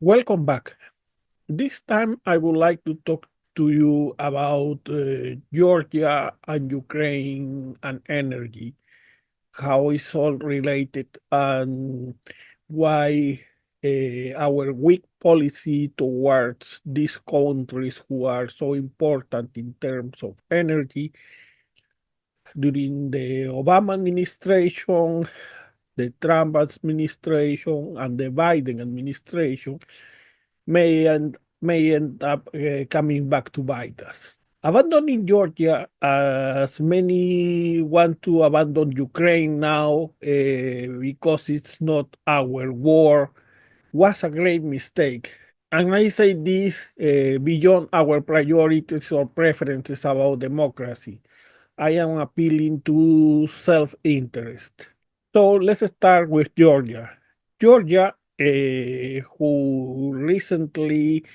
Welcome back. This time I would like to talk to you about Georgia and Ukraine and energy, how it's all related, and why our weak policy towards these countries who are so important in terms of energy during the Obama administration, the Trump administration, and the Biden administration may end up coming back to bite us. Abandoning Georgia, as many want to abandon Ukraine now because it's not our war, was a great mistake. And I say this beyond our priorities or preferences about democracy. I am appealing to self interest. So let's start with Georgia. Georgia, who recently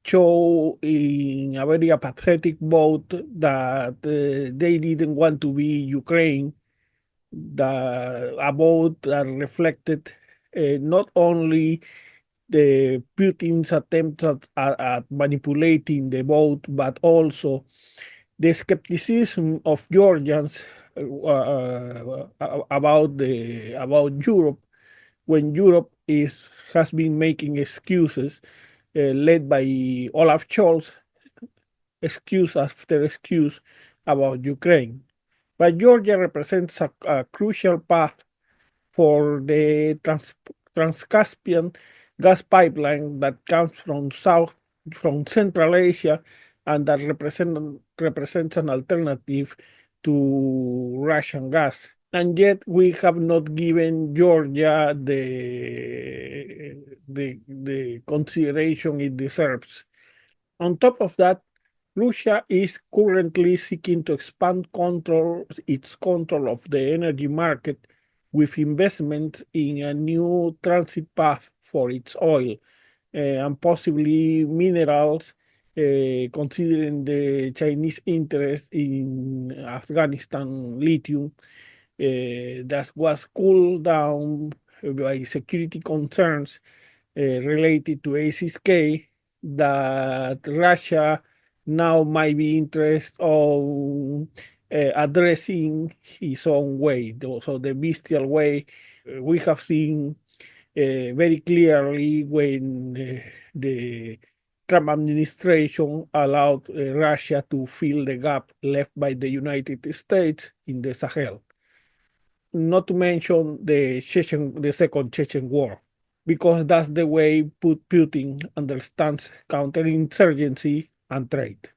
showed in a very apathetic vote that they didn't want to be Ukraine, a vote that reflected not only the Putin's attempts at manipulating the vote, but also the skepticism of Georgians about Europe when Europe has been making excuses led by Olaf Scholz, excuse after excuse about Ukraine. But Georgia represents a crucial path for the Trans-Caspian gas pipeline that comes from Central Asia, and that represents an alternative to Russian gas. And yet we have not given Georgia the consideration it deserves. On top of that, Russia is currently seeking to expand its control of the energy market with investments in a new transit path for its oil and possibly minerals, considering the Chinese interest in Afghanistan lithium that was cooled down by security concerns related to ACSK, that Russia now might be interested on addressing his own way, so the bestial way. We have seen very clearly when the Trump administration allowed Russia to fill the gap left by the United States in the Sahel, not to mention the second Chechen war, because that's the way Putin understands counterinsurgency and trade.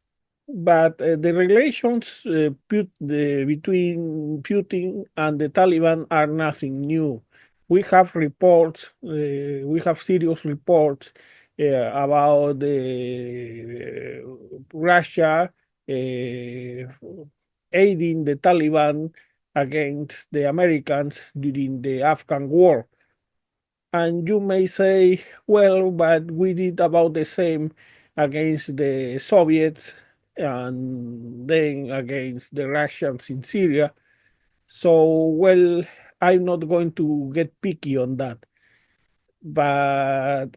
But the relations between Putin and the Taliban are nothing new. We have serious reports about Russia aiding the Taliban against the Americans during the Afghan war. And you may say, well, but we did about the same against the Soviets and then against the Russians in Syria. So, well, I'm not going to get picky on that. But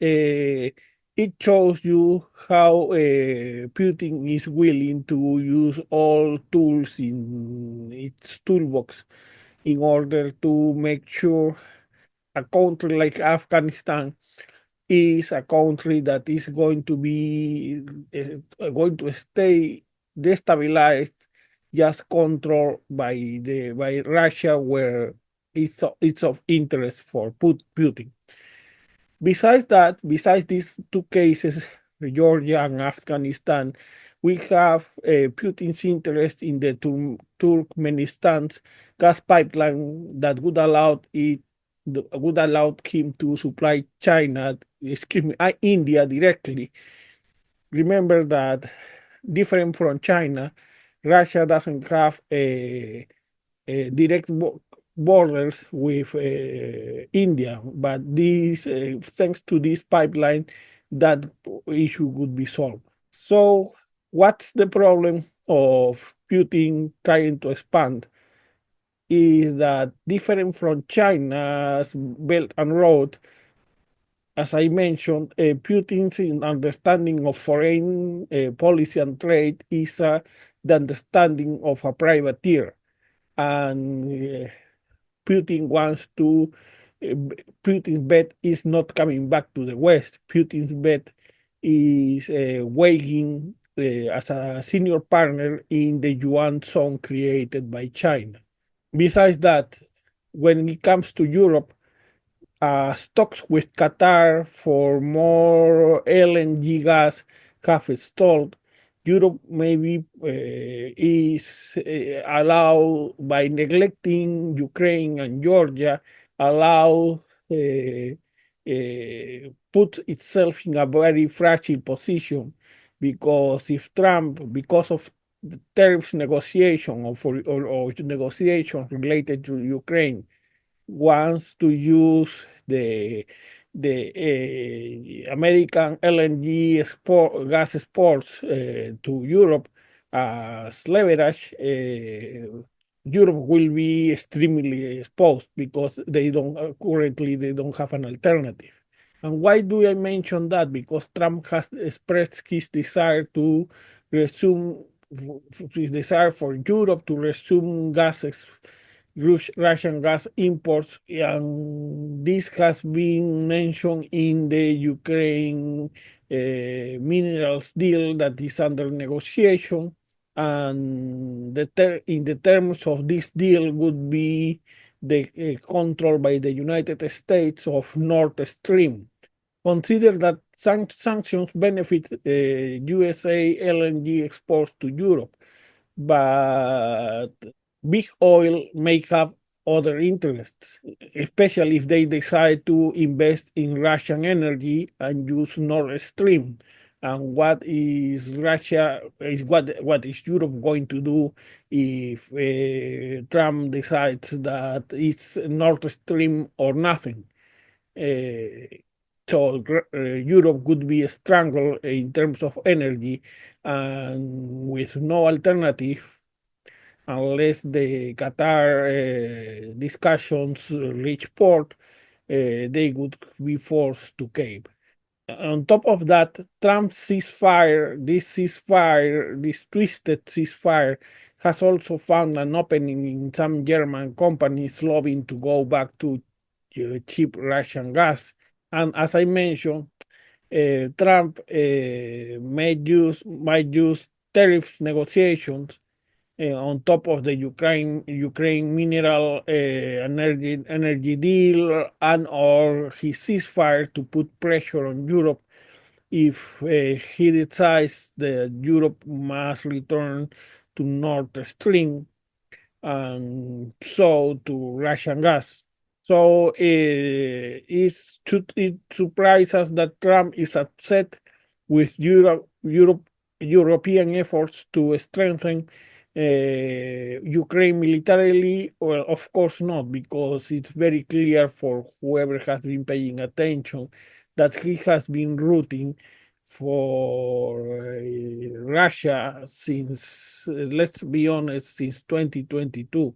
it shows you how Putin is willing to use all tools in its toolbox in order to make sure a country like Afghanistan is a country that is going to stay destabilized, just controlled by Russia, where it's of interest for Putin. Besides these two cases, Georgia and Afghanistan, we have Putin's interest in the Turkmenistan's gas pipeline that would allow him to supply China, excuse me, India directly. Remember that, different from China, Russia doesn't have a direct borders with India, but thanks to this pipeline, that issue would be solved. So, what's the problem of Putin trying to expand? Is that different from China's Belt and Road? as I mentioned, Putin's understanding of foreign policy and trade is the understanding of a privateer. And Putin wants to, uh, Putin's bet is not coming back to the West. Putin's bet is weighing as a senior partner in the Yuan zone created by China. Besides that, when it comes to Europe, stocks with Qatar for more LNG gas have stalled. Europe maybe is allow by neglecting Ukraine and Georgia, allow put itself in a very fragile position because if Trump, because of the tariffs negotiation or negotiations related to Ukraine, wants to use the American LNG gas exports to Europe as leverage, Europe will be extremely exposed because they don't currently they don't have an alternative. And why do I mention that? Because Trump has expressed his desire to resume his desire for Europe to resume Russian gas imports, and this has been mentioned in the Ukraine minerals deal that is under negotiation. And in the terms of this deal would be the control by the United States of Nord Stream. Consider that sanctions benefit USA LNG exports to Europe, but big oil may have other interests, especially if they decide to invest in Russian energy and use Nord Stream. And what is Russia is what is Europe going to do if Trump decides that it's Nord Stream or nothing? Uh, so Europe could be strangled in terms of energy and with no alternative unless the Qatar discussions reach port, they would be forced to cave. On top of that, Trump's ceasefire, this twisted ceasefire, has also found an opening in some German companies lobbying to go back to cheap Russian gas. And as I mentioned, Trump might use tariffs negotiations on top of the Ukraine mineral energy deal and or his ceasefire to put pressure on Europe if he decides that Europe must return to Nord Stream and so to Russian gas. So it surprises us that Trump is upset with European efforts to strengthen Ukraine militarily. Well, of course not, because it's very clear for whoever has been paying attention that he has been rooting for Russia since, let's be honest, since 2022.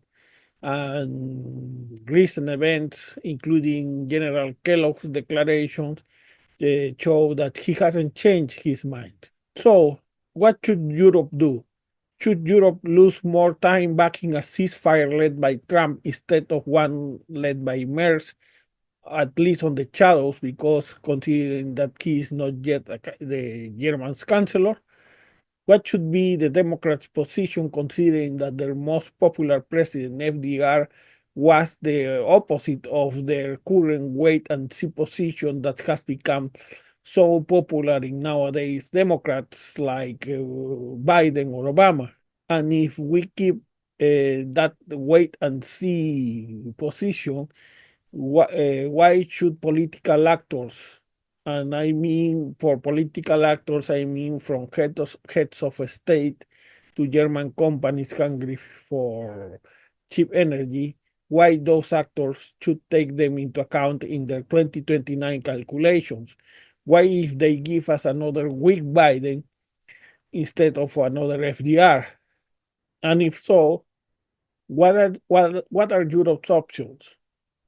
And recent events, including General Kellogg's declarations, show that he hasn't changed his mind. So, what should Europe do? Should Europe lose more time backing a ceasefire led by Trump instead of one led by Merz, at least on the shadows, because considering that he is not yet the German's chancellor? What should be the Democrats' position considering that their most popular president, FDR, was the opposite of their current wait and see position that has become so popular in nowadays Democrats like Biden or Obama? And if we keep that wait and see position, why should political actors, and I mean for political actors, I mean from heads of state to German companies hungry for cheap energy, why those actors should take them into account in their 2029 calculations? Why if they give us another weak Biden instead of another FDR? And if so, what are Europe's options?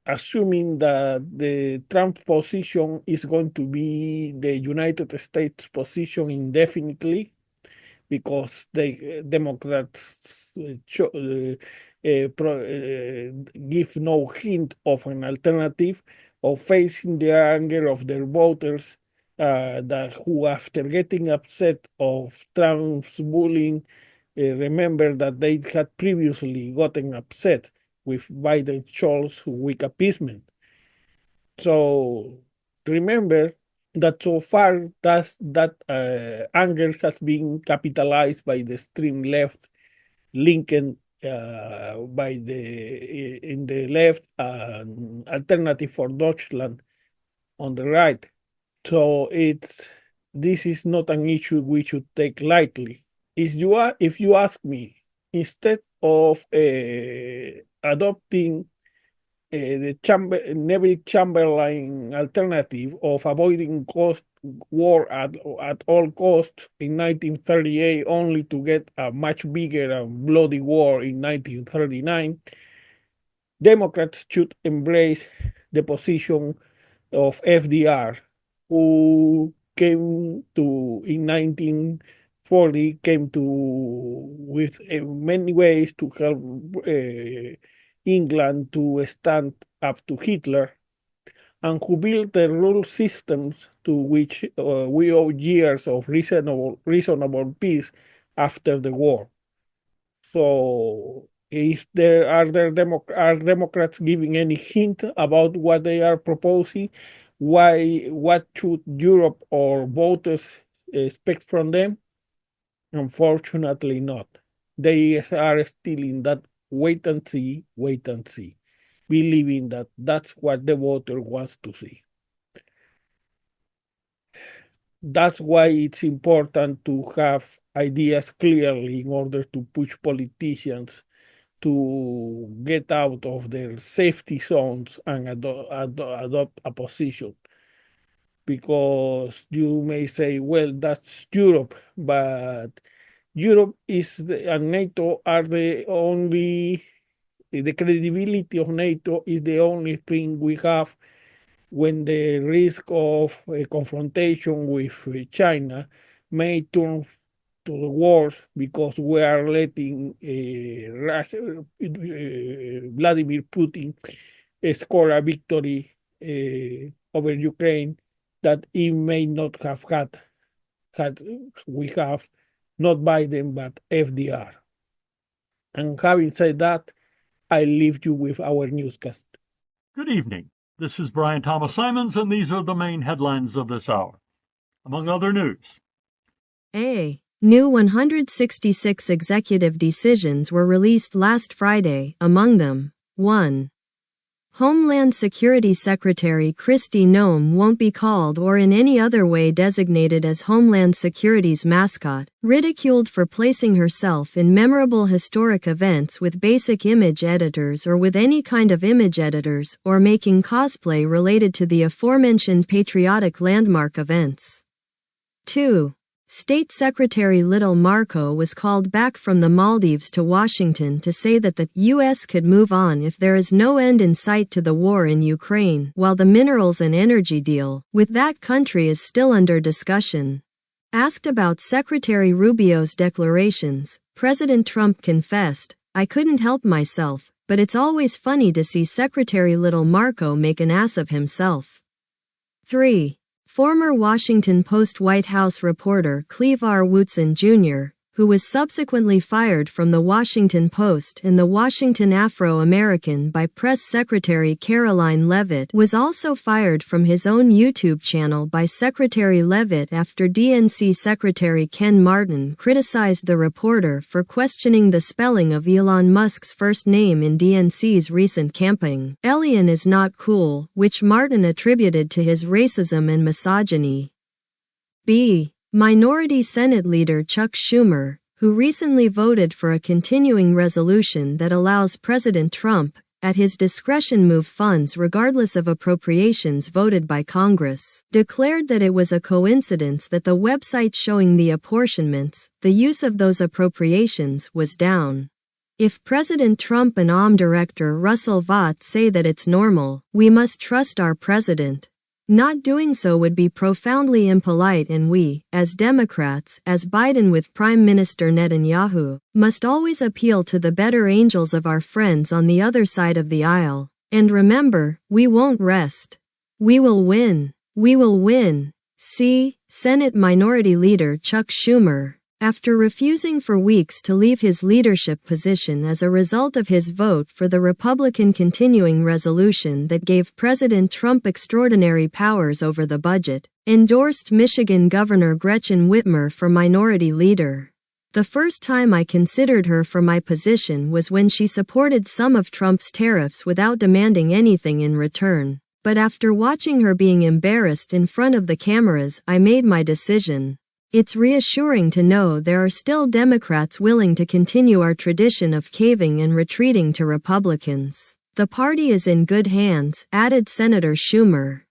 assuming that the Trump position is going to be the United States position indefinitely, because the Democrats give no hint of an alternative, of facing the anger of their voters, who, after getting upset of Trump's bullying, remember that they had previously gotten upset with Biden-Scholz weak appeasement. So remember that so far that anger has been capitalized by the extreme left, linked by in the left, Alternative for Deutschland on the right. So this is not an issue we should take lightly. If you ask me, instead of adopting the Neville Chamberlain alternative of avoiding war at all costs in 1938, only to get a much bigger and bloody war in 1939, Democrats should embrace the position of FDR, who came to in 1940 came to with many ways to help England to stand up to Hitler, and who built the rule systems to which we owe years of reasonable peace after the war. So, are Democrats giving any hint about what they are proposing? What should Europe or voters expect from them? Unfortunately, not. They are still in that wait and see, believing that that's what the voter wants to see. That's why it's important to have ideas clearly in order to push politicians to get out of their safety zones and adopt a position. Because you may say, well, that's Europe, but Europe and NATO are the credibility of NATO is the only thing we have when the risk of a confrontation with China may turn to the worst, because we are letting Vladimir Putin score a victory over Ukraine that he may not have had we have not Biden but FDR. And having said that, I leave you with our newscast. Good evening. This is Brian Thomas Simons, and these are the main headlines of this hour. Among other news, New 166 executive decisions were released last Friday, among them, 1. Homeland Security Secretary Kristi Noem won't be called or in any other way designated as Homeland Security's mascot, ridiculed for placing herself in memorable historic events with basic image editors or with any kind of image editors, or making cosplay related to the aforementioned patriotic landmark events. 2. State Secretary Little Marco was called back from the Maldives to Washington to say that the U.S. could move on if there is no end in sight to the war in Ukraine, while the minerals and energy deal with that country is still under discussion. Asked about Secretary Rubio's declarations, President Trump confessed, "I couldn't help myself, but it's always funny to see Secretary Little Marco make an ass of himself." 3. Former Washington Post White House reporter Cleavar Wootson Jr., who was subsequently fired from the Washington Post and the Washington Afro-American by Press Secretary Caroline Leavitt, was also fired from his own YouTube channel by Secretary Leavitt after DNC Secretary Ken Martin criticized the reporter for questioning the spelling of Elon Musk's first name in DNC's recent campaign. "Alien is not cool," which Martin attributed to his racism and misogyny. B. Minority Senate Leader Chuck Schumer, who recently voted for a continuing resolution that allows President Trump, at his discretion, move funds regardless of appropriations voted by Congress, declared that it was a coincidence that the website showing the apportionments, the use of those appropriations, was down. If President Trump and OM Director Russell Vought say that it's normal, we must trust our president. Not doing so would be profoundly impolite, and we, as Democrats, as Biden with Prime Minister Netanyahu, must always appeal to the better angels of our friends on the other side of the aisle. And remember, we won't rest. We will win. We will win. See, Senate Minority Leader Chuck Schumer. After refusing for weeks to leave his leadership position as a result of his vote for the Republican continuing resolution that gave President Trump extraordinary powers over the budget, endorsed Michigan Governor Gretchen Whitmer for Minority Leader. The first time I considered her for my position was when she supported some of Trump's tariffs without demanding anything in return. But after watching her being embarrassed in front of the cameras, I made my decision. It's reassuring to know there are still Democrats willing to continue our tradition of caving and retreating to Republicans. The party is in good hands, added Senator Schumer.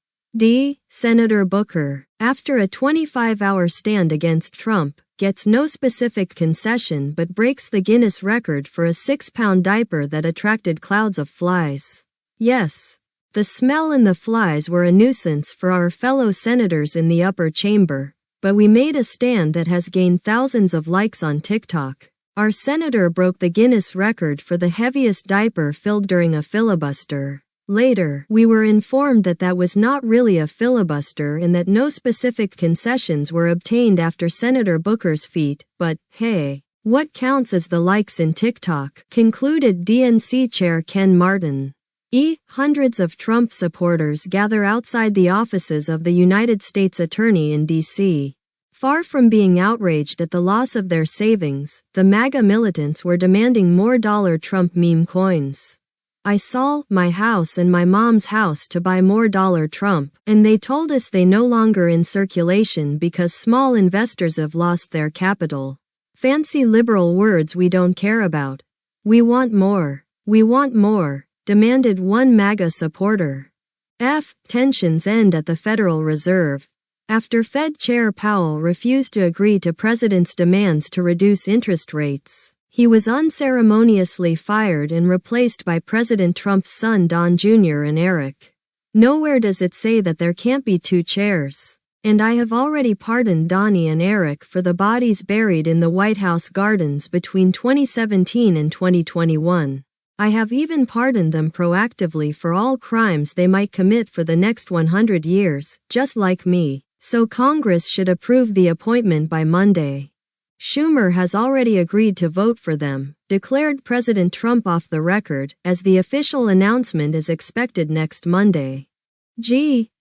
Senator Booker, after a 25-hour stand against Trump, gets no specific concession but breaks the Guinness record for a 6-pound diaper that attracted clouds of flies. Yes, the smell and the flies were a nuisance for our fellow senators in the upper chamber. But we made a stand that has gained thousands of likes on TikTok. Our senator broke the Guinness record for the heaviest diaper filled during a filibuster. Later, we were informed that that was not really a filibuster and that no specific concessions were obtained after Senator Booker's feat, but, hey, what counts as the likes in TikTok, concluded DNC Chair Ken Martin. Hundreds of Trump supporters gather outside the offices of the United States Attorney in D.C. Far from being outraged at the loss of their savings, the MAGA militants were demanding more $Trump meme coins. I sold my house and my mom's house to buy more $Trump, and they told us they no longer in circulation because small investors have lost their capital. Fancy liberal words we don't care about. We want more. We want more. Demanded one MAGA supporter. Tensions end at the Federal Reserve. After Fed Chair Powell refused to agree to President's demands to reduce interest rates, he was unceremoniously fired and replaced by President Trump's son Don Jr. and Eric. Nowhere does it say that there can't be two chairs. And I have already pardoned Donnie and Eric for the bodies buried in the White House gardens between 2017 and 2021. I have even pardoned them proactively for all crimes they might commit for the next 100 years, just like me. So Congress should approve the appointment by Monday. Schumer has already agreed to vote for them, declared President Trump off the record, as the official announcement is expected next Monday.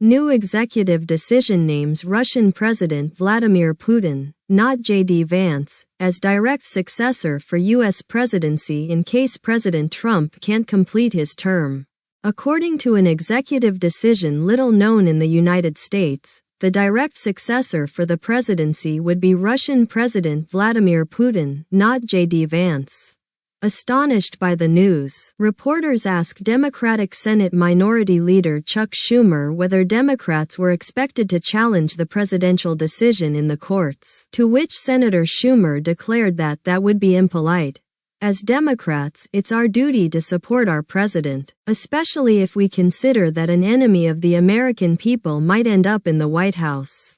New executive decision names Russian President Vladimir Putin, not J.D. Vance, as direct successor for U.S. presidency in case President Trump can't complete his term. According to an executive decision little known in the United States, the direct successor for the presidency would be Russian President Vladimir Putin, not J.D. Vance. Astonished by the news, reporters asked Democratic Senate Minority Leader Chuck Schumer whether Democrats were expected to challenge the presidential decision in the courts, to which Senator Schumer declared that that would be impolite. As Democrats, it's our duty to support our president, especially if we consider that an enemy of the American people might end up in the White House.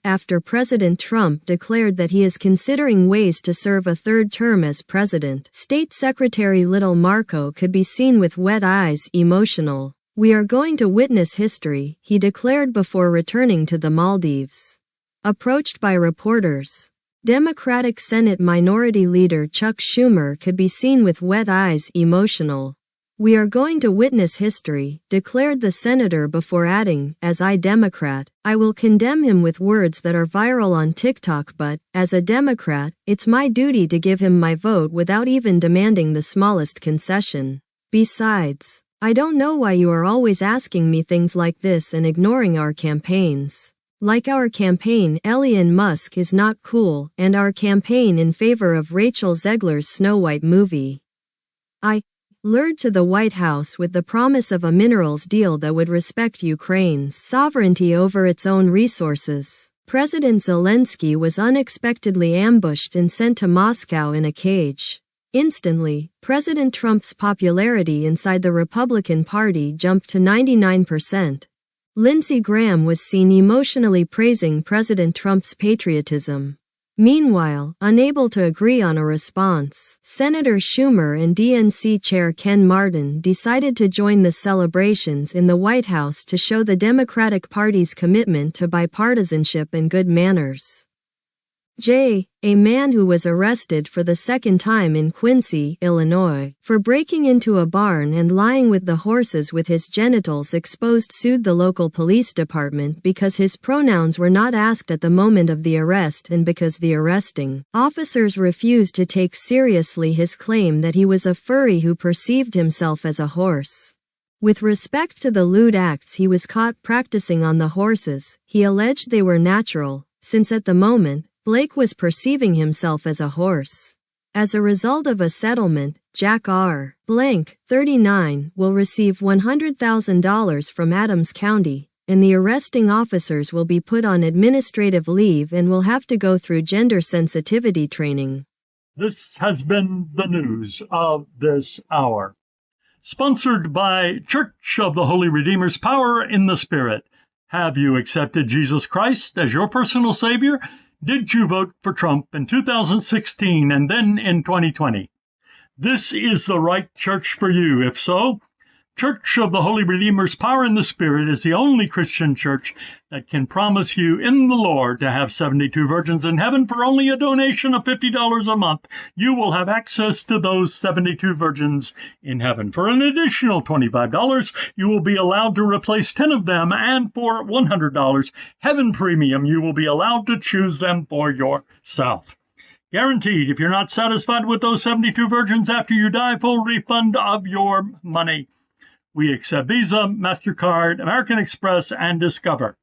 After President Trump declared that he is considering ways to serve a third term as president, State Secretary Little Marco could be seen with wet eyes, emotional. We are going to witness history, he declared before returning to the Maldives. Approached by reporters, Democratic Senate Minority Leader Chuck Schumer could be seen with wet eyes, emotional. We are going to witness history, declared the senator before adding, as I Democrat, I will condemn him with words that are viral on TikTok, but, as a Democrat, it's my duty to give him my vote without even demanding the smallest concession. Besides, I don't know why you are always asking me things like this and ignoring our campaigns. Like our campaign Elon Musk is not cool, and our campaign in favor of Rachel Zegler's Snow White movie. I lured to the White House with the promise of a minerals deal that would respect Ukraine's sovereignty over its own resources. President Zelensky was unexpectedly ambushed and sent to Moscow in a cage. Instantly, President Trump's popularity inside the Republican Party jumped to 99%. Lindsey Graham was seen emotionally praising President Trump's patriotism. Meanwhile, unable to agree on a response, Senator Schumer and DNC Chair Ken Martin decided to join the celebrations in the White House to show the Democratic Party's commitment to bipartisanship and good manners. A man who was arrested for the second time in Quincy, Illinois, for breaking into a barn and lying with the horses with his genitals exposed, sued the local police department because his pronouns were not asked at the moment of the arrest and because the arresting officers refused to take seriously his claim that he was a furry who perceived himself as a horse. With respect to the lewd acts he was caught practicing on the horses, he alleged they were natural, since at the moment, Blake was perceiving himself as a horse. As a result of a settlement, Jack R. Blank, 39, will receive $100,000 from Adams County, and the arresting officers will be put on administrative leave and will have to go through gender sensitivity training. This has been the news of this hour. Sponsored by Church of the Holy Redeemer's Power in the Spirit. Have you accepted Jesus Christ as your personal Savior? Did you vote for Trump in 2016 and then in 2020? This is the right church for you. If so, Church of the Holy Redeemer's Power in the Spirit is the only Christian church that can promise you in the Lord to have 72 virgins in heaven for only a donation of $50 a month. You will have access to those 72 virgins in heaven. For an additional $25, you will be allowed to replace 10 of them, and for $100, Heaven Premium, you will be allowed to choose them for yourself. Guaranteed, if you're not satisfied with those 72 virgins after you die, full refund of your money. We accept Visa, MasterCard, American Express, and Discover.